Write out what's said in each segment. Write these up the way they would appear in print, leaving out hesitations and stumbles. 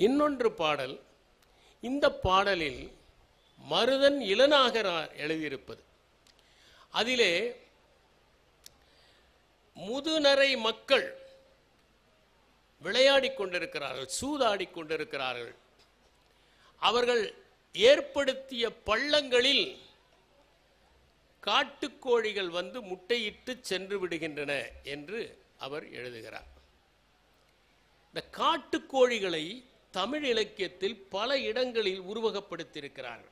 இன்னொன்று பாடல். இந்த பாடலில் மருதன் இளநாகரார் எழுதியிருப்பது. அதிலே முதுநரை மக்கள் விளையாடிக் கொண்டிருக்கிறார்கள், சூதாடி கொண்டிருக்கிறார்கள். அவர்கள் ஏற்படுத்திய பள்ளங்களில் காட்டுக்கோழிகள் வந்து முட்டையிட்டு சென்று விடுகின்றன என்று அவர் எழுதுகிறார். இந்த காட்டுக்கோழிகளை தமிழ் இலக்கியத்தில் பல இடங்களில் உருவகப்படுத்தியிருக்கிறார்கள்.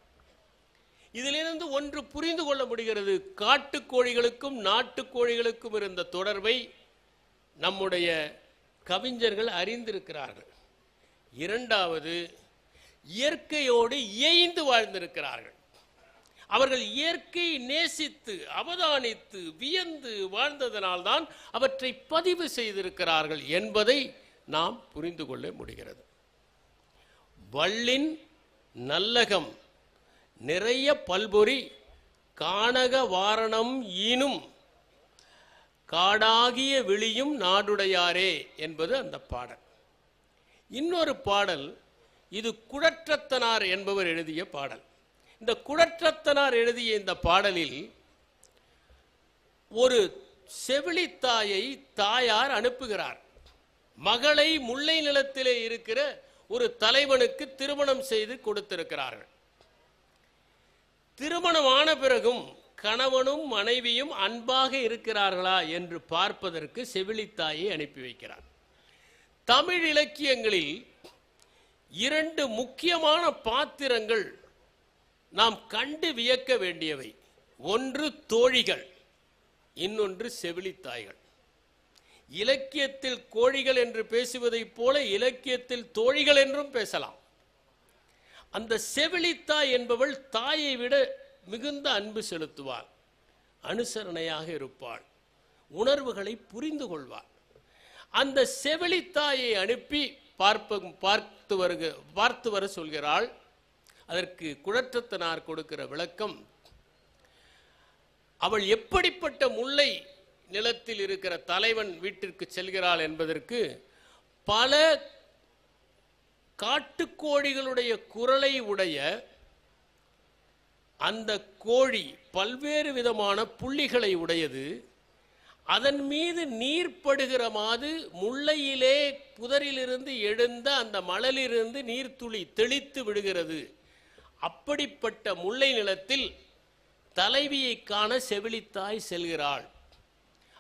இதிலிருந்து ஒன்று புரிந்து கொள்ள முடிகிறது. காட்டுக்கோழிகளுக்கும் நாட்டுக்கோழிகளுக்கும் இருந்த தொடர்பை நம்முடைய கவிஞர்கள் அறிந்திருக்கிறார்கள். இரண்டாவது, இயற்கையோடு இயைந்து வாழ்ந்திருக்கிறார்கள். அவர்கள் இயற்கையை நேசித்து அவதானித்து வியந்து வாழ்ந்ததனால்தான் அவற்றை பதிவு செய்திருக்கிறார்கள் என்பதை நாம் புரிந்து கொள்ள முடிகிறது. வள்ளின் நல்லகம் நிறைய பல்பொறி கானக வாரணம் ஈனும் காடாகிய விழியும் நாடுடையாரே என்பது அந்த பாடல். இன்னொரு பாடல், இது குடற்றத்தனார் என்பவர் எழுதிய பாடல். இந்த குடற்றத்தனார் எழுதிய இந்த பாடலில் ஒரு செவிலித்தாயை தாயார் அனுப்புகிறார். மகளை முல்லை நிலத்திலே இருக்கிற ஒரு தலைவனுக்கு திருமணம் செய்து கொடுத்திருக்கிறார்கள். திருமணமான பிறகும் கணவனும் மனைவியும் அன்பாக இருக்கிறார்களா என்று பார்ப்பதற்கு செவிலித்தாயை அனுப்பி வைக்கிறார். தமிழ் இலக்கியங்களில் இரண்டு முக்கியமான பாத்திரங்கள் நாம் கண்டு வியக்க வேண்டியவை. ஒன்று தோழிகள், இன்னொன்று செவிலித்தாய்கள். இலக்கியத்தில் கோழிகள் என்று பேசுவதைப் போல இலக்கியத்தில் தோழிகள் என்றும் பேசலாம். அந்த செவிலித்தாய் என்பவள் தாயை விட மிகுந்த அன்பு செலுத்துவாள், அனுசரணையாக இருப்பாள், உணர்வுகளை புரிந்து கொள்வாள். அந்த செவிலித்தாயை அனுப்பி பார்த்து வர சொல்கிறாள். அதற்கு குடற்றத்தனார் கொடுக்கிற விளக்கம், அவள் எப்படிப்பட்ட முல்லை நிலத்தில் இருக்கிற தலைவன் வீட்டிற்கு செல்கிறாள் என்பதற்கு பல காட்டுக்கோழிகளுடைய குரலை உடைய அந்த கோழி பல்வேறு விதமான புள்ளிகளை உடையது. அதன் மீது நீர் படுகிற மாது முல்லையிலே புதரிலிருந்து எழுந்த அந்த மணலிலிருந்து நீர்த்துளி தெளித்து விடுகிறது. அப்படிப்பட்ட முல்லை நிலத்தில் தலைவியை காண செவிலித்தாய் செல்கிறாள்.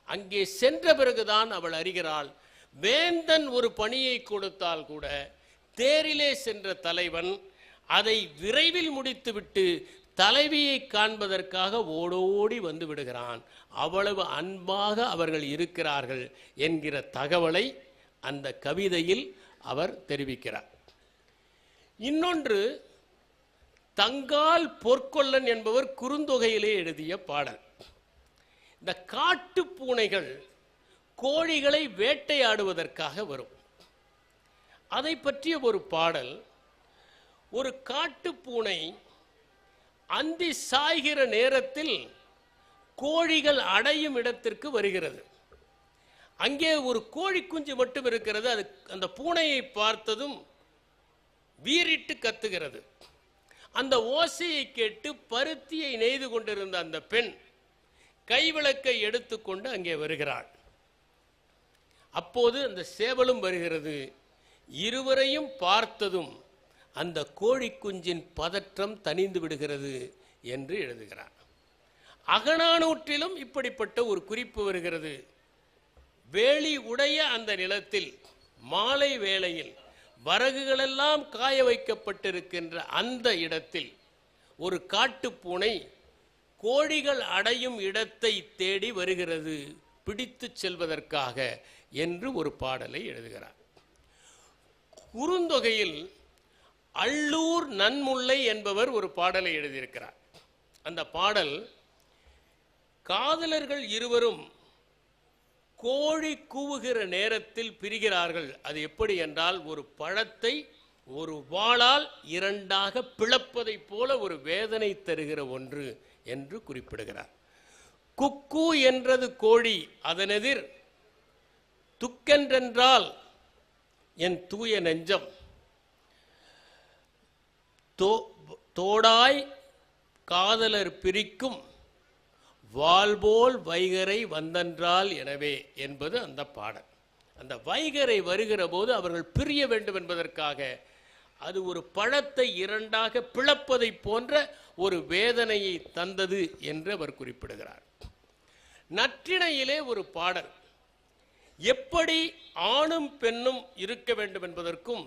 அங்கே சென்ற பிறகுதான் அவள் அறிகிறாள், வேந்தன் ஒரு பணியை கொடுத்தால் கூட தேரிலே சென்ற தலைவன் அதை விரைவில் முடித்துவிட்டு தலைவியை காண்பதற்காக ஓடோடி வந்து விடுகிறான். அவ்வளவு அன்பாக அவர்கள் இருக்கிறார்கள் என்கிற தகவலை அந்த கவிதையில் அவர் தெரிவிக்கிறார். இன்னொன்று, தங்கால் பொற்கொல்லன் என்பவர் குறுந்தொகையிலே எழுதிய பாடல். இந்த காட்டு பூனைகள் கோழிகளை வேட்டையாடுவதற்காக வரும். அதை பற்றிய ஒரு பாடல். ஒரு காட்டு பூனை அந்தி சாய்கிற நேரத்தில் கோழிகள் அடையும் இடத்திற்கு வருகிறது. அங்கே ஒரு கோழி குஞ்சு மட்டும் இருக்கிறது. அது அந்த பூனையை பார்த்ததும் வீறிட்டு கத்துகிறது. அந்த ஓசையை கேட்டு பருத்தியை நெய்து கொண்டிருந்த அந்த பெண் கைவிளக்கை எடுத்துக்கொண்டு அங்கே வருகிறாள். அப்போது அந்த சேவலும் வருகிறது. இருவரையும் பார்த்ததும் அந்த கோழி குஞ்சின் பதற்றம் தணிந்து விடுகிறது என்று எழுதுகிறார். அகநானூற்றிலும் இப்படிப்பட்ட ஒரு குறிப்பு வருகிறது. வேலி உடைய அந்த நிலத்தில் மாலை வேளையில் வரகுகளெல்லாம் காய வைக்கப்பட்டிருக்கின்ற அந்த இடத்தில் ஒரு காட்டுப்பூனை கோழிகள் அடையும் இடத்தை தேடி வருகிறது, பிடித்து செல்வதற்காக என்று ஒரு பாடலை எழுதுகிறார். குறுந்தொகையில் அள்ளூர் நன்முல்லை என்பவர் ஒரு பாடலை எழுதியிருக்கிறார். அந்த பாடல், காதலர்கள் இருவரும் கோழி கூவுகிற நேரத்தில் பிரிகிறார்கள். அது எப்படி என்றால், ஒரு பழத்தை ஒரு வாளால் இரண்டாக பிளப்பதை போல ஒரு வேதனை தருகிற ஒன்று என்று குறிப்பிடுகிறார். குக்கு என்றது கோழி, தோடாய் காதலர் பிரிக்கும் வால்போல் வைகரை வந்தென்றால் எனவே என்பது அந்த பாடல். அந்த வைகரை வருகிற போது அவர்கள் பிரிய வேண்டும் என்பதற்காக அது ஒரு பழத்தை இரண்டாக பிளப்பதை போன்ற ஒரு வேதனையை தந்தது என்று அவர் குறிப்பிடுகிறார். நற்றிணையிலே ஒரு பாடல் எப்படி ஆணும் பெண்ணும் இருக்க வேண்டும் என்பதற்கும்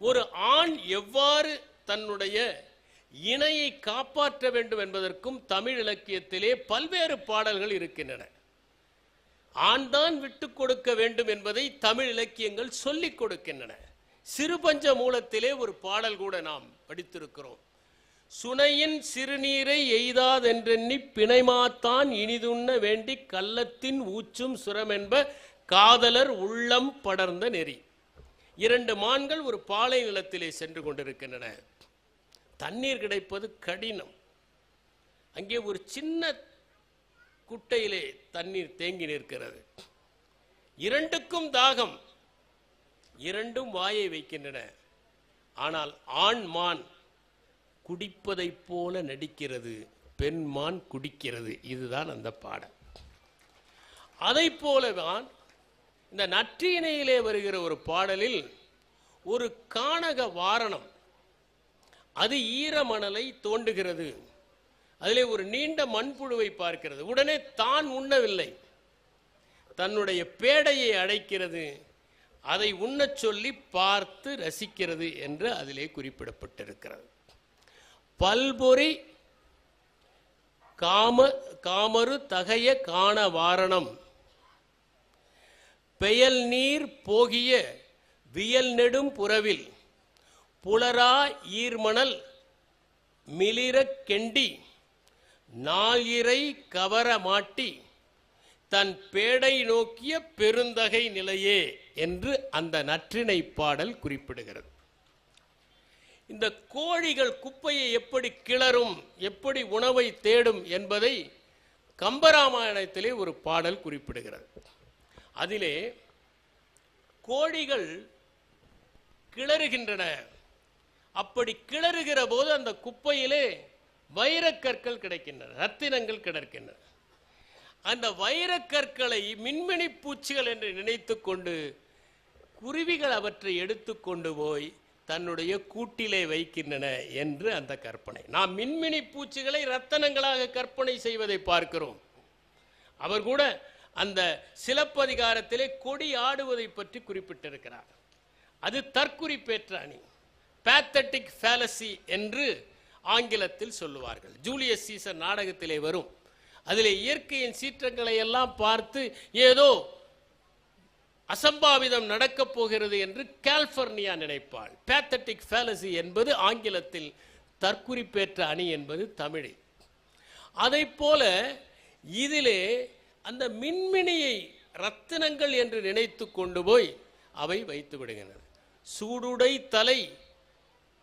ஒரு ஆண் எவ்வாறு தன்னுடைய இணையை காப்பாற்ற வேண்டும் என்பதற்கும் தமிழ் இலக்கியத்திலே பல்வேறு பாடல்கள் இருக்கின்றன. ஆண் தான் விட்டு கொடுக்க வேண்டும் என்பதை தமிழ் இலக்கியங்கள் சொல்லிக் கொடுக்கின்றன. சிறுபஞ்ச மூலத்திலே ஒரு பாடல் கூட நாம் படித்திருக்கிறோம். சுனையின் சிறுநீரை எய்தாதென்றெண்ணி பிணைமாத்தான் இனிதுண்ண வேண்டி கள்ளத்தின் ஊச்சும் சுரமென்ப காதலர் உள்ளம் படர்ந்த நெறி. இரண்டு மான்கள் ஒரு பாலை நிலத்திலே சென்று கொண்டிருக்கின்றன. தண்ணீர் கிடைப்பது கடினம். அங்கே ஒரு சின்ன குட்டையிலே தண்ணீர் தேங்கி நிற்கிறது. இரண்டுக்கும் தாகம். இரண்டும் வாயை வைக்கின்றன. ஆனால் ஆண் மான் குடிப்பதைப் போல நடிக்கிறது, பெண் மான் குடிக்கிறது. இதுதான் அந்த பாடல். அதை போலதான் இந்த நற்றிணையிலே வருகிற ஒரு பாடலில் ஒரு கானக வாரணம், அது ஈரமணலை தோண்டுகிறது. அதிலே ஒரு நீண்ட மண்புழுவை பார்க்கிறது. உடனே தான் உண்ணவில்லை, தன்னுடைய பேடையை அடைக்கிறது, அதை உண்ணச் சொல்லி பார்த்து ரசிக்கிறது என்று அதிலே குறிப்பிடப்பட்டிருக்கிறது. பல்பொறி காமரு தகைய காண வாரணம் பெயல் நீர் போகிய வியல் நெடும் புறவில் புலரா ஈர்மணல் மிளிரக் கெண்டி நாளிரை கவர மாட்டி தன் பேடை நோக்கிய பெருந்தகை நிலையே என்று அந்த நற்றிணை பாடல் குறிப்பிடுகிறது. இந்த கோழிகள் குப்பையை எப்படி கிளறும், எப்படி உணவை தேடும் என்பதை கம்பராமாயணத்திலே ஒரு பாடல் குறிப்பிடுகிறது. அதிலே கோழிகள் கிளறுகின்றன. அப்படி கிளறுகிற போது அந்த குப்பையிலே வைரக்கற்கள் கிடைக்கின்றன, ரத்தினங்கள் கிடக்கின்றன. அந்த வைரக்கற்களை மின்மினி பூச்சிகள் என்று நினைத்து கொண்டு குருவிகள் அவற்றை எடுத்து கொண்டு போய் தன்னுடைய கூட்டிலே வைக்கின்றன என்று அந்த கற்பனை. நாம் மின்மினி பூச்சிகளை ரத்தனங்களாக கற்பனை செய்வதை பார்க்கிறோம். அவர் கூட அந்த சிலப்பதிகாரத்திலே கொடி ஆடுவதை பற்றி குறிப்பிட்டிருக்கிறார். அது தற்குறிப்பேற்ற அணி, பேத்தட்டிக் ஃபேலசி என்று ஆங்கிலத்தில் சொல்லுவார்கள். ஜூலியஸ் சீசர் நாடகத்திலே வரும். அதிலே இயற்கையின் சீற்றங்களை எல்லாம் பார்த்து ஏதோ அசம்பாவிதம் நடக்கப் போகிறது என்று கலிபோர்னியா நினைப்பாள். பேத்தட்டிக் ஃபேலசி என்பது ஆங்கிலத்தில், தற்குறிப்பேற்ற அணி என்பது தமிழில். அதை போல இதிலே அந்த மின்மினியை ரத்தினங்கள் என்று நினைத்து கொண்டு போய் அவை வைத்து விடுகின்றன. சூடுடை தலை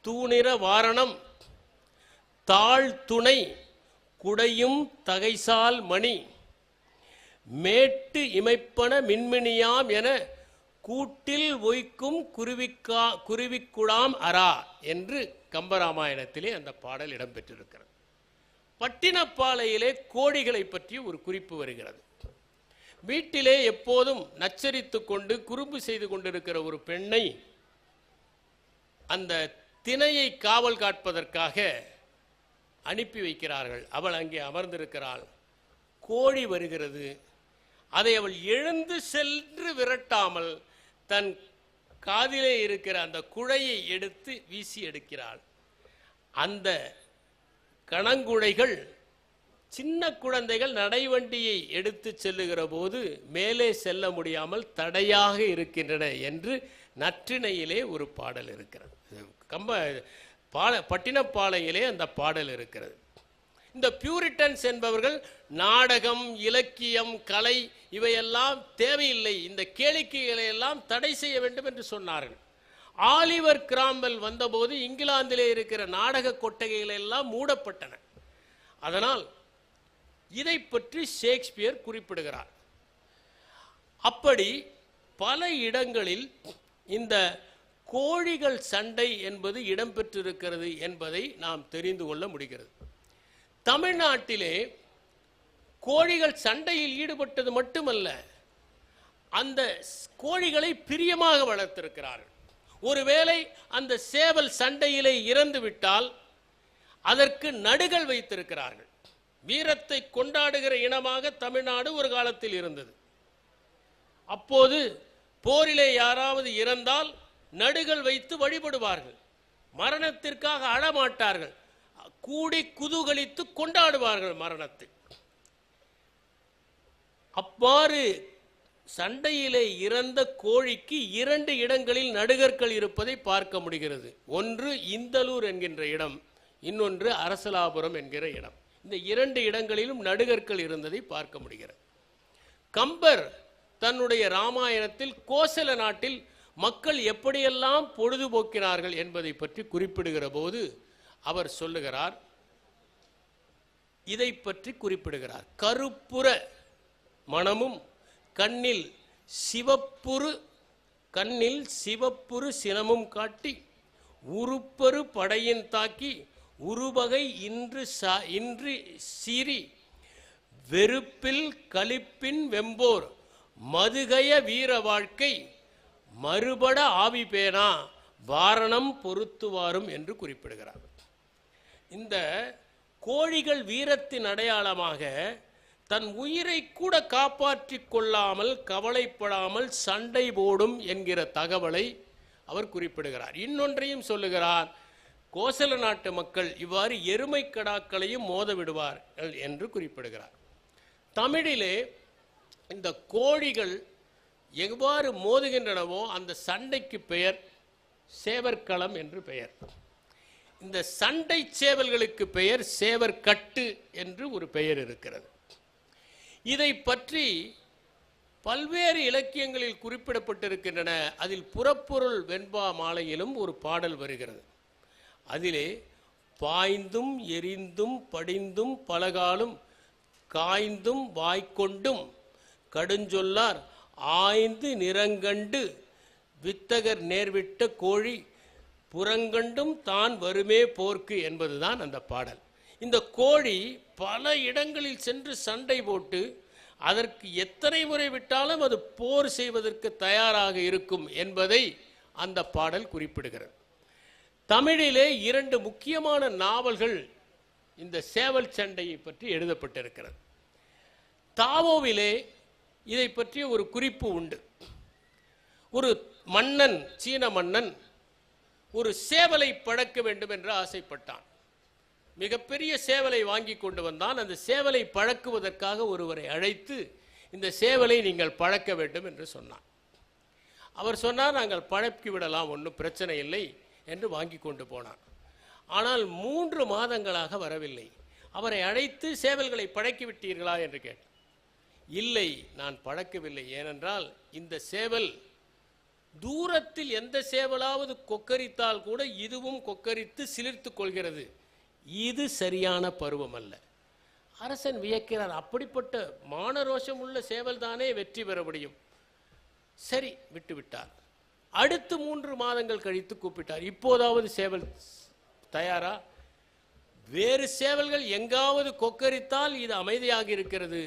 தூணிற வாரணம் தாழ் துணை குடையும் தகைசால் மணி மேட்டு இமைப்பன மின்மினியாம் என கூட்டில் ஒய்க்கும் குருவிக்குடாம் அரா என்று கம்பராமாயணத்திலே அந்த பாடல் இடம்பெற்றிருக்கிறது. பட்டினப்பாலையிலே கோழிகளை பற்றி ஒரு குறிப்பு வருகிறது. வீட்டிலே எப்போதும் நச்சரித்து கொண்டு குறும்பு செய்து கொண்டிருக்கிற ஒரு பெண்ணை அந்த திணையை காவல் காட்பதற்காக அனுப்பி வைக்கிறார்கள். அவள் அங்கே அமர்ந்திருக்கிறாள். கோழி வருகிறது. அதை அவள் எழுந்து சென்று விரட்டாமல் தன் காதிலே இருக்கிற அந்த குழையை எடுத்து வீசி எடுக்கிறாள். அந்த கணங்குழைகள் சின்ன குழந்தைகள் நடைவண்டியை எடுத்து செல்லுகிற போது மேலே செல்ல முடியாமல் தடையாக இருக்கின்றன என்று நற்றிணையிலே ஒரு பாடல் இருக்கிறது. பட்டினப்பாளையிலே அந்த பாடல் இருக்கிறது. இந்த பியூரிட்டன்ஸ் என்பவர்கள் நாடகம், இலக்கியம், கலை இவையெல்லாம் தேவையில்லை, இந்த கேளிக்கைகளை எல்லாம் தடை செய்ய வேண்டும் என்று சொன்னார்கள். ஆலிவர் கிராம்பெல் வந்தபோது இங்கிலாந்திலே இருக்கிற நாடக கொட்டகைகள் எல்லாம் மூடப்பட்டன. அதனால் இதை பற்றி ஷேக்ஸ்பியர் குறிப்பிடுகிறார். அப்படி பல இடங்களில் இந்த கோழிகள் சண்டை என்பது இடம்பெற்றிருக்கிறது என்பதை நாம் தெரிந்து கொள்ள முடிகிறது. தமிழ்நாட்டிலே கோழிகள் சண்டையில் ஈடுபட்டது மட்டுமல்ல, அந்த கோழிகளை பிரியமாக வளர்த்திருக்கிறார்கள். ஒருவேளை அந்த சேவல் சண்டையிலே இறந்து விட்டால் அதற்கு நடுகள் வைத்திருக்கிறார்கள். வீரத்தை கொண்டாடுகிற இனமாக தமிழ்நாடு ஒரு காலத்தில் இருந்தது. அப்போது போரிலே யாராவது இறந்தால் நடுகள் வைத்து வழிபடுவார்கள். மரணத்திற்காக அழமாட்டார்கள், கூடி குதூகலித்து கொண்டாடுவார்கள் மரணத்தை. அவ்வாறு சண்டையிலே இறந்த கோழிக்கு 2 இடங்களில் நடுகர்கள் இருப்பதை பார்க்க முடிகிறது. ஒன்று இந்தலூர் என்கின்ற இடம், இன்னொன்று அரசலாபுரம் என்கிற இடம். இந்த 2 இடங்களிலும் நடுகர்கள் இருந்ததை பார்க்க முடிகிறது. கம்பர் தன்னுடைய ராமாயணத்தில் கோசல நாட்டில் மக்கள் எப்படியெல்லாம் பொழுதுபோக்கினார்கள் என்பதை பற்றி குறிப்பிடுகிற போது அவர் சொல்லுகிறார், இதை பற்றி குறிப்பிடுகிறார். கருப்புற மனமும் கண்ணில் சிவப்புறு சினமும் காட்டி உருப்பரு படையின் தாக்கி உருவகை இன்று சீறி வெறுப்பில் களிப்பின் வெம்போர் மதுகய வீர வாழ்க்கை மறுபட ஆவி பேனா வாரணம் பொறுத்துவாரும் என்று குறிப்பிடுகிறார். இந்த கோழிகள் வீரத்தின் அடையாளமாக தன் உயிரை கூட காப்பாற்றிக் கொள்ளாமல் கவலைப்படாமல் சண்டை போடும் என்கிற தகவலை அவர் குறிப்பிடுகிறார். இன்னொன்றையும் சொல்லுகிறார், கோசல நாட்டு மக்கள் இவ்வாறு எருமை கடாக்களையும் மோத விடுவார்கள் என்று குறிப்பிடுகிறார். தமிழிலே இந்த கோழிகள் எவ்வாறு மோதுகின்றனவோ அந்த சண்டைக்கு பெயர் சேவற்களம் என்று பெயர். இந்த சண்டை சேவல்களுக்கு பெயர் சேவற்கட்டு என்று ஒரு பெயர் இருக்கிறது. இதை பற்றி பல்வேறு இலக்கியங்களில் குறிப்பிடப்பட்டிருக்கின்றன. அதில் புறப்பொருள் வெண்பா மாலையிலும் ஒரு பாடல் வருகிறது. அதிலே பாய்ந்தும் எரிந்தும் படிந்தும் பலகாலும் காய்ந்தும் வாய்க்கொண்டும் கடுஞ்சொல்லார் ஆய்ந்து நிறங்கண்டு வித்தகர் நேர்விட்ட கோழி புறங்கண்டும் தான் வருமே போர்க்கு என்பதுதான் அந்த பாடல். இந்த கோழி பல இடங்களில் சென்று சண்டை போட்டு அதற்கு எத்தனை முறை விட்டாலும் அது போர் செய்வதற்கு தயாராக இருக்கும் என்பதை அந்த பாடல் குறிப்பிடுகிறது. தமிழிலே 2 முக்கியமான நாவல்கள் இந்த சேவல் சண்டையை பற்றி எழுதப்பட்டிருக்கிறது. தாவோவிலே இதை பற்றிய ஒரு குறிப்பு உண்டு. ஒரு மன்னன், சீன மன்னன், ஒரு சேவலை பழக்க வேண்டும் என்று ஆசைப்பட்டான். மிகப்பெரிய சேவலை வாங்கி கொண்டு வந்தான். அந்த சேவலை பழக்குவதற்காக ஒருவரை அழைத்து இந்த சேவலை நீங்கள் பழக்க வேண்டும் என்று சொன்னான். அவர் சொன்னார், நாங்கள் பழக்கி விடலாம், ஒன்றும் பிரச்சனை இல்லை என்று வாங்கி கொண்டு போனான். ஆனால் 3 மாதங்களாக வரவில்லை. அவரை அழைத்து சேவல்களை பழக்கி விட்டீர்களா என்று கேட்டார். இல்லை, நான் பழக்கவில்லை. ஏனென்றால் இந்த சேவல் தூரத்தில் எந்த சேவலாவது கொக்கரித்தால் கூட இதுவும் கொக்கரித்து சிலிர்த்து கொள்கிறது. இது சரியான பருவம் அல்ல. அரசன் வியக்கிறார். அப்படிப்பட்ட மானரோஷம் உள்ள சேவல் தானே வெற்றி பெற முடியும். சரி, விட்டுவிட்டார். அடுத்து 3 மாதங்கள் கழித்து கூப்பிட்டார். இப்போதாவது சேவல் தயாரா? வேறு சேவல்கள் எங்காவது கொக்கரித்தால் இது அமைதியாக இருக்கிறது,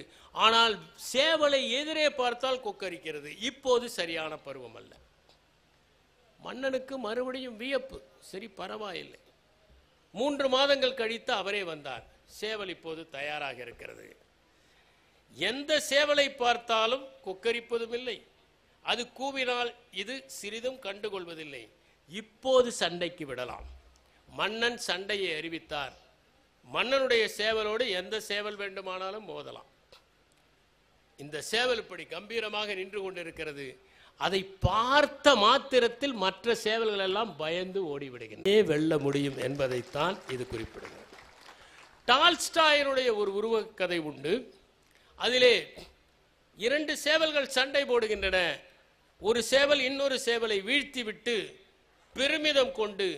ஆனால் சேவலை எதிரே பார்த்தால் கொக்கரிக்கிறது. இப்போது சரியான பருவம் அல்ல. மன்னனுக்கு மறுபடியும் வியப்பு. சரி, பரவாயில்லை. 3 மாதங்கள் கழித்து அவரே வந்தார். சேவல் இப்போது தயாராக இருக்கிறது. எந்த சேவலை பார்த்தாலும் கொக்கரிப்பதும் இல்லை, அது கூவினால் இது சிறிதும் கண்டுகொள்வதில்லை. இப்போது சண்டைக்கு விடலாம். மன்னன் சண்டையை அறிவித்தார். மன்னனுடைய சேவலோடு எந்த சேவல் வேண்டுமானாலும் மோதலாம். இந்த சேவல் இப்படி கம்பீரமாக நின்று கொண்டிருக்கிறது. அதை பார்த்த மாத்திரத்தில் மற்ற சேவல்கள் எல்லாம் பயந்து ஓடிவிடுகின்றன. வெல்ல முடியும் என்பதைத்தான் இது குறிப்பிடுகிறது. டால்ஸ்டாயினுடைய ஒரு உருவக்கதை உண்டு. அதிலே 2 சேவல்கள் சண்டை போடுகின்றன. ஒரு சேவல் இன்னொரு சேவலை வீழ்த்தி விட்டு பெருமிதம் கொண்டு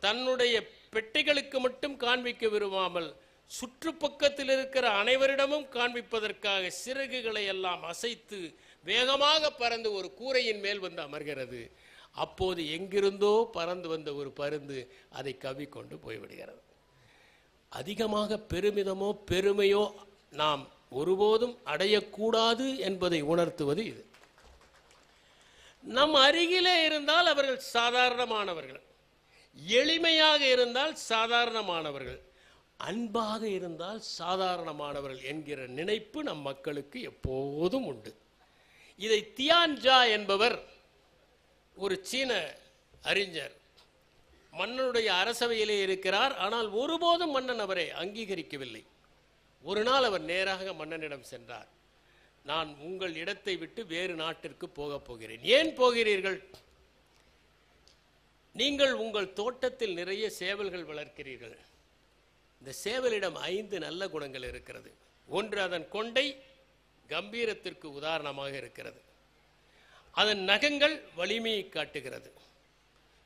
தன்னுடைய பெட்டைகளுக்கு மட்டும் காண்பிக்க விரும்பாமல் சுற்றுப்பக்கத்தில் இருக்கிற அனைவரிடமும் காண்பிப்பதற்காக சிறகுகளை எல்லாம் அசைத்து வேகமாக பறந்து ஒரு கூரையின் மேல் வந்து அமர்கிறது. அப்போது எங்கிருந்தோ பறந்து வந்த ஒரு பருந்து அதை கவ்விக்கொண்டு போய்விடுகிறது. அதிகமாக பெருமிதமோ பெருமையோ நாம் ஒருபோதும் அடையக்கூடாது என்பதை உணர்த்துவது இது. நம் அருகிலே இருந்தால் அவர்கள் சாதாரணமானவர்கள், எளிமையாக இருந்தால் சாதாரணமானவர்கள், அன்பாக இருந்தால் சாதாரணமானவர்கள் என்கிற நினைப்பு நம் மக்களுக்கு எப்போதும் உண்டு. இதை தியான்ஜா என்பவர் ஒரு சீன அறிஞர், மன்னனுடைய அரசவையிலே இருக்கிறார். ஆனால் ஒருபோதும் மன்னன் அவரை அங்கீகரிக்கவில்லை. ஒரு நாள் அவர் நேராக மன்னனிடம் சென்றார். நான் உங்கள் இடத்தை விட்டு வேறு நாட்டிற்கு போகப் போகிறேன். ஏன் போகிறீர்கள்? நீங்கள் உங்கள் தோட்டத்தில் நிறைய சேவல்கள் வளர்க்கிறீர்கள். இந்த சேவலிடம் 5 நல்ல குணங்கள் இருக்கிறது. ஒன்று, அதன் கொண்டை கம்பீரத்திற்கு உதாரணமாக இருக்கிறது. அதன் நகங்கள் வலிமையை காட்டுகிறது.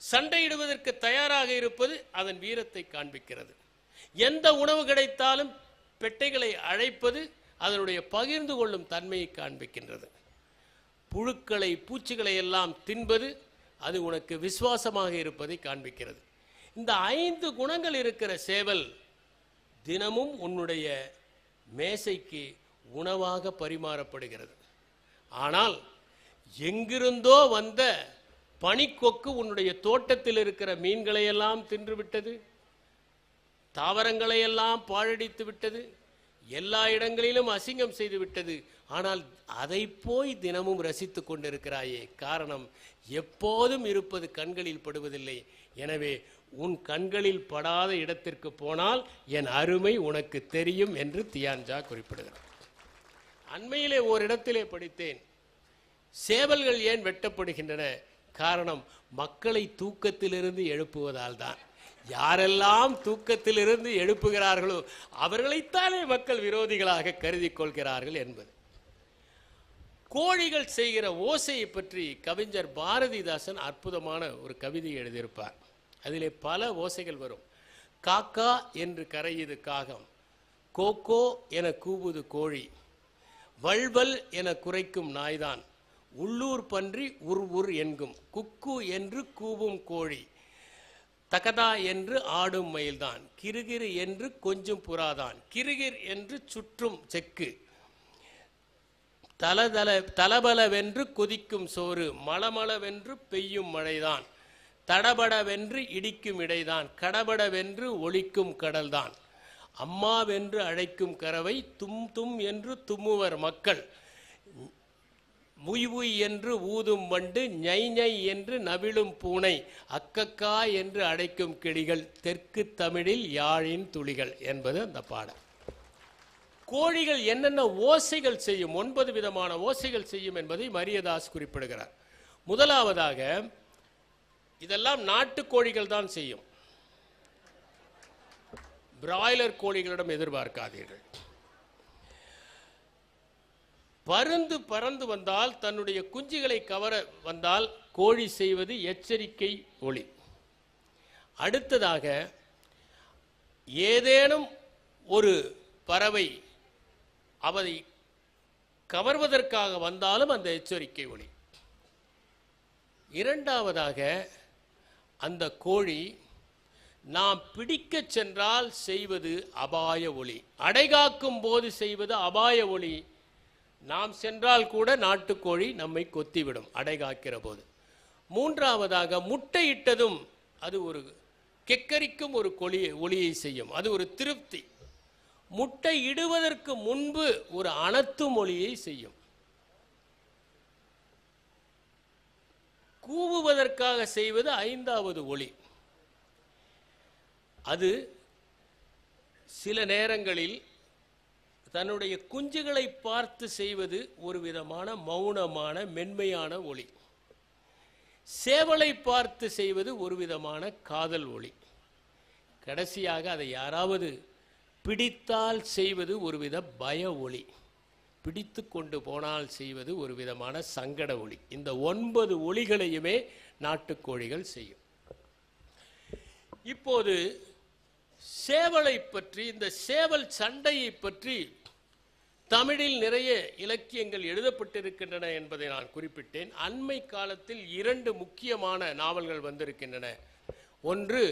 சண்டையிடுவதற்கு தயாராக இருப்பது அதன் வீரத்தை காண்பிக்கிறது. எந்த உணவு கிடைத்தாலும் பெட்டைகளை அழைப்பது அதனுடைய பகிர்ந்து கொள்ளும் தன்மையை காண்பிக்கின்றது. புழுக்களை பூச்சிகளை எல்லாம் தின்பது அது உனக்கு விசுவாசமாக இருப்பதை காண்பிக்கிறது. இந்த 5 குணங்கள் இருக்கிற சேவல் தினமும் உன்னுடைய மேசைக்கு உணவாக பரிமாறப்படுகிறது. ஆனால் எங்கிருந்தோ வந்த பனிக்கொக்கு உன்னுடைய தோட்டத்தில் இருக்கிற மீன்களை எல்லாம் தின்றுவிட்டது, தாவரங்களை எல்லாம் பாழடித்து விட்டது, எல்லா இடங்களிலும் அசிங்கம் செய்து விட்டது. ஆனால் அதை போய் தினமும் ரசித்து கொண்டிருக்கிறாயே, காரணம் எப்போதும் இருப்பது கண்களில் படுவதில்லை. எனவே உன் கண்களில் படாத இடத்திற்கு போனால் என் அருமை உனக்கு தெரியும் என்று தியான்ஜா குறிப்பிடுகிறார். அண்மையிலே ஓரிடத்திலே படித்தேன், சேவல்கள் ஏன் வெட்டப்படுகின்றன? காரணம் மக்களை தூக்கத்திலிருந்து எழுப்புவதால் தான். யாரெல்லாம் தூக்கத்திலிருந்து எழுப்புகிறார்களோ அவர்களைத்தானே மக்கள் விரோதிகளாக கருதி கொள்கிறார்கள் என்பது. கோழிகள் செய்கிற ஓசையை பற்றி கவிஞர் பாரதிதாசன் அற்புதமான ஒரு கவிதை எழுதியிருப்பார். அதிலே பல ஓசைகள் வரும். காக்கா என்று கரையுது காகம், கோகோ என கூவுது கோழி, வல்வல் என குரைக்கும் நாய்தான், உள்ளூர் பன்றி உர் உர் என்கும், குக்கு என்று கூவும் கோழி, தகதா என்று ஆடும் மயில்தான், கிருகிரு என்று கொஞ்சம் புறாதான், கிருகிர் என்று சுற்றும் செக்கு, தலபலவென்று கொதிக்கும் சோறு, மளமளவென்று பெய்யும் மழைதான், தடபடவென்று இடிக்கும் இடைதான், கடபடவென்று ஒலிக்கும் கடல்தான், அம்மாவென்று அழைக்கும் கறவை, தும் தும் என்று தும்முவர் மக்கள், முய் உய் என்று ஊதும் வண்டு, ñை ñை என்று நவிழும் பூனை, அக்கக்கா என்று அடைக்கும் கிளிகள், தெற்கு தமிழில் யாழின் துளிகள் என்பது அந்த பாடல். கோழிகள் என்னென்ன ஓசைகள் செய்யும், 9 விதமான ஓசைகள் செய்யும் என்பதை மரியதாஸ் குறிப்பிடுகிறார். முதலாவதாக, இதெல்லாம் நாட்டு கோழிகள் தான் செய்யும், பிராய்லர் கோழிகளிடம் எதிர்பார்க்காதீர்கள். பருந்து பறந்து வந்தால், தன்னுடைய குஞ்சுகளை கவர வந்தால் கோழி செய்வது எச்சரிக்கை ஒலி. அடுத்ததாக, ஏதேனும் ஒரு பறவை அவரை கவர்வதற்காக வந்தாலும் அந்த எச்சரிக்கை ஒலி. இரண்டாவதாக, அந்த கோழி நாம் பிடிக்க சென்றால் செய்வது அபாய ஒலி, அடைகாக்கும் போது செய்வது அபாய ஒலி. நாம் சென்றால் கூட நாட்டுக்கோழி நம்மை கொத்திவிடும் அடைகாக்கிற போது. மூன்றாவதாக, முட்டையிட்டதும் அது ஒரு கெக்கரிக்கும் ஒரு ஒலியை செய்யும், அது ஒரு திருப்தி. முட்டை இடுவதற்கு முன்பு ஒரு அனத்தும் ஒலியை செய்யும். கூவுவதற்காக செய்வது 5வது ஒலி. அது சில நேரங்களில் தன்னுடைய குஞ்சுகளை பார்த்து செய்வது ஒரு விதமான மௌனமான மென்மையான ஒலி. சேவலை பார்த்து செய்வது ஒரு விதமான காதல் ஒலி. கடைசியாக, அதை யாராவது பிடித்தால் செய்வது ஒருவித பய ஒலி, பிடித்து கொண்டு போனால் செய்வது ஒரு விதமான சங்கட ஒலி. இந்த 9 ஒலிகளையுமே நாட்டுக்கோழிகள் செய்யும். இப்போது சேவலை பற்றி, இந்த சேவல் சண்டையை பற்றி தமிழில் நிறைய இலக்கியங்கள் எழுதப்பட்டிருக்கின்றன என்பதை நான் குறிப்பிட்டேன். அண்மை காலத்தில் 2 முக்கியமான நாவல்கள் வந்திருக்கின்றன. ஒன்று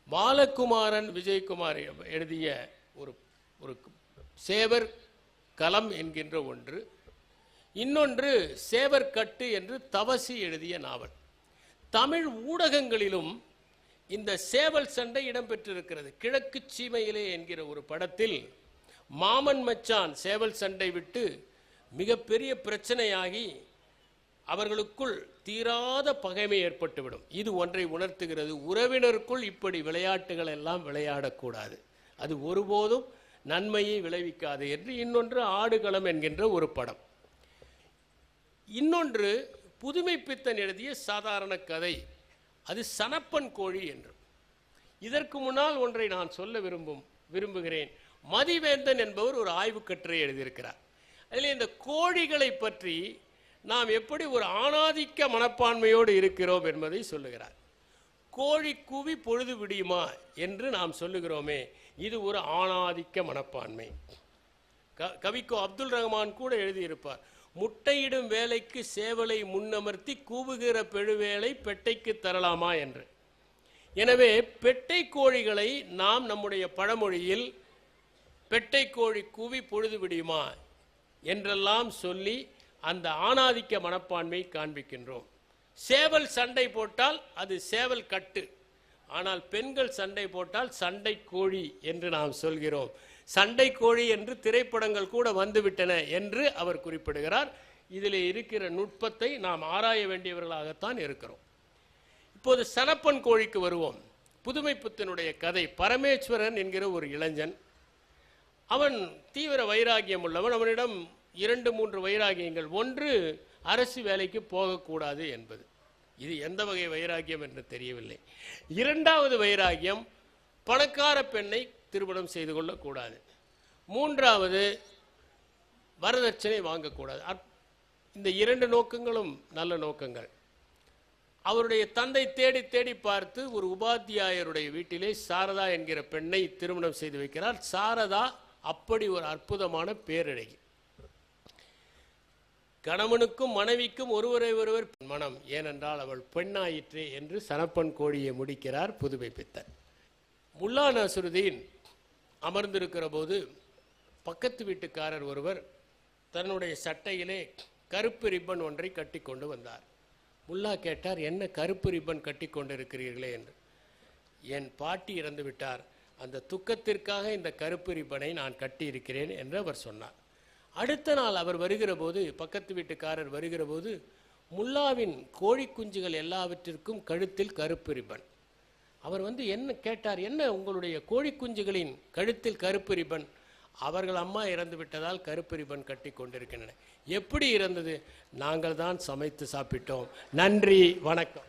பாலகுமாரன் விஜயகுமார் எழுதிய ஒரு சேவர் களம் என்கின்ற ஒன்று, இன்னொன்று சேவர் கட்டு என்று தவசி எழுதிய நாவல். தமிழ் ஊடகங்களிலும் இந்த சேவல் சண்டை இடம்பெற்றிருக்கிறது. கிழக்கு சீமையிலே என்கிற ஒரு படத்தில் மாமன் மச்சான் சேவல் சண்டை விட்டு மிகப்பெரிய பிரச்சனையாகி அவர்களுக்குள் தீராத பகைமை ஏற்பட்டுவிடும். இது ஒன்றை உணர்த்துகிறது, உறவினருக்குள் இப்படி விளையாட்டுகள் எல்லாம் விளையாடக்கூடாது, அது ஒருபோதும் நன்மையை விளைவிக்காது என்று. இன்னொன்று ஆடுகளம் என்கின்ற ஒரு படம். இன்னொன்று புதுமைப்பித்தன் எழுதிய சாதாரண கதை, அது சனப்பன் கோழி என்று. இதற்கு முன்னால் ஒன்றை நான் சொல்ல விரும்புகிறேன். மதிவேந்தன் என்பவர் ஒரு ஆய்வு கட்டுரை எழுதியிருக்கிறார். அதில் இந்த கோழிகளை பற்றி நாம் எப்படி ஒரு ஆணாதிக்க மனப்பான்மையோடு இருக்கிறோம் என்பதை சொல்லுகிறார். கோழி கூவி பொழுது விடியுமா என்று நாம் சொல்லுகிறோமே, இது ஒரு ஆணாதிக்க மனப்பான்மை. கவிக்கோ அப்துல் ரஹ்மான் கூட எழுதியிருப்பார், முட்டையிடும் வேலைக்கு சேவலை முன்னமர்த்தி கூவுகிற பெழுவேளை பெட்டைக்கு தரலாமா என்று. எனவே பெட்டை கோழிகளை நாம் நம்முடைய பழமொழியில் பெட்டை கோழி கூவி பொழுது விடியுமா என்றெல்லாம் சொல்லி அந்த ஆணாதிக்க மனப்பான்மை காண்பிக்கின்றோம். சேவல் சண்டை போட்டால் அது சேவல் கட்டு, ஆனால் பெண்கள் சண்டை போட்டால் சண்டை கோழி என்று நாம் சொல்கிறோம். சண்டை கோழி என்று திரைப்படங்கள் கூட வந்துவிட்டன என்று அவர் குறிப்பிடுகிறார். இதில் இருக்கிற நுட்பத்தை நாம் ஆராய வேண்டியவர்களாகத்தான் இருக்கிறோம். இப்போது சனப்பன் கோழிக்கு வருவோம். புதுமைப்பித்தனுடைய கதை. பரமேஸ்வரன் என்கிற ஒரு இளைஞன், அவன் தீவிர வைராகியம் உள்ளவன். அவனிடம் 2-3 வைராகியங்கள். ஒன்று, அரசு வேலைக்கு போகக்கூடாது என்பது. இது எந்த வகை வைராகியம் என்று தெரியவில்லை. 2வது வைராகியம், பணக்கார பெண்ணை திருமணம் செய்து கொள்ளக்கூடாது. 3வது, வரதட்சணை வாங்கக்கூடாது. இந்த 2 நோக்கங்களும் நல்ல நோக்கங்கள். அவருடைய தந்தை தேடி தேடி பார்த்து ஒரு உபாத்தியாயருடைய வீட்டிலே சாரதா என்கிற பெண்ணை திருமணம் செய்து வைக்கிறார். சாரதா அப்படி ஒரு அற்புதமான பேரழகி. கணவனுக்கும் மனைவிக்கும் ஒருவரை ஒருவர் மனம், ஏனென்றால் அவள் பெண்ணாயிற்றே என்று சனப்பன் கோழியை முடிக்கிறார் புதுமைப்பித்தன். முல்லா நஸ்ருதீன் அமர்ந்திருக்கிற போது பக்கத்து வீட்டுக்காரர் ஒருவர் தன்னுடைய சட்டையிலே கருப்பு ரிப்பன் ஒன்றை கட்டி கொண்டு வந்தார். முல்லா கேட்டார், என்ன கருப்பு ரிப்பன் கட்டி கொண்டு இருக்கிறீர்களே என்று. என் பாட்டி இறந்து விட்டார், அந்த துக்கத்திற்காக இந்த கருப்பு ரிப்பனை நான் கட்டி இருக்கிறேன் என்று அவர் சொன்னார். அடுத்த நாள் அவர் வருகிற போது, பக்கத்து வீட்டுக்காரர் வருகிற போது, முல்லாவின் கோழி குஞ்சுகள் எல்லாவற்றிற்கும் கழுத்தில் கருப்பு ரிப்பன். அவர் என்ன கேட்டார், என்ன உங்களுடைய கோழி குஞ்சுகளின் கழுத்தில் கருப்பு ரிப்பன்? அவர்கள் அம்மா இறந்து விட்டதால் கருப்பு ரிப்பன் கட்டி கொண்டிருக்கின்றன. எப்படி இறந்தது? நாங்கள் தான் சமைத்து சாப்பிட்டோம். நன்றி, வணக்கம்.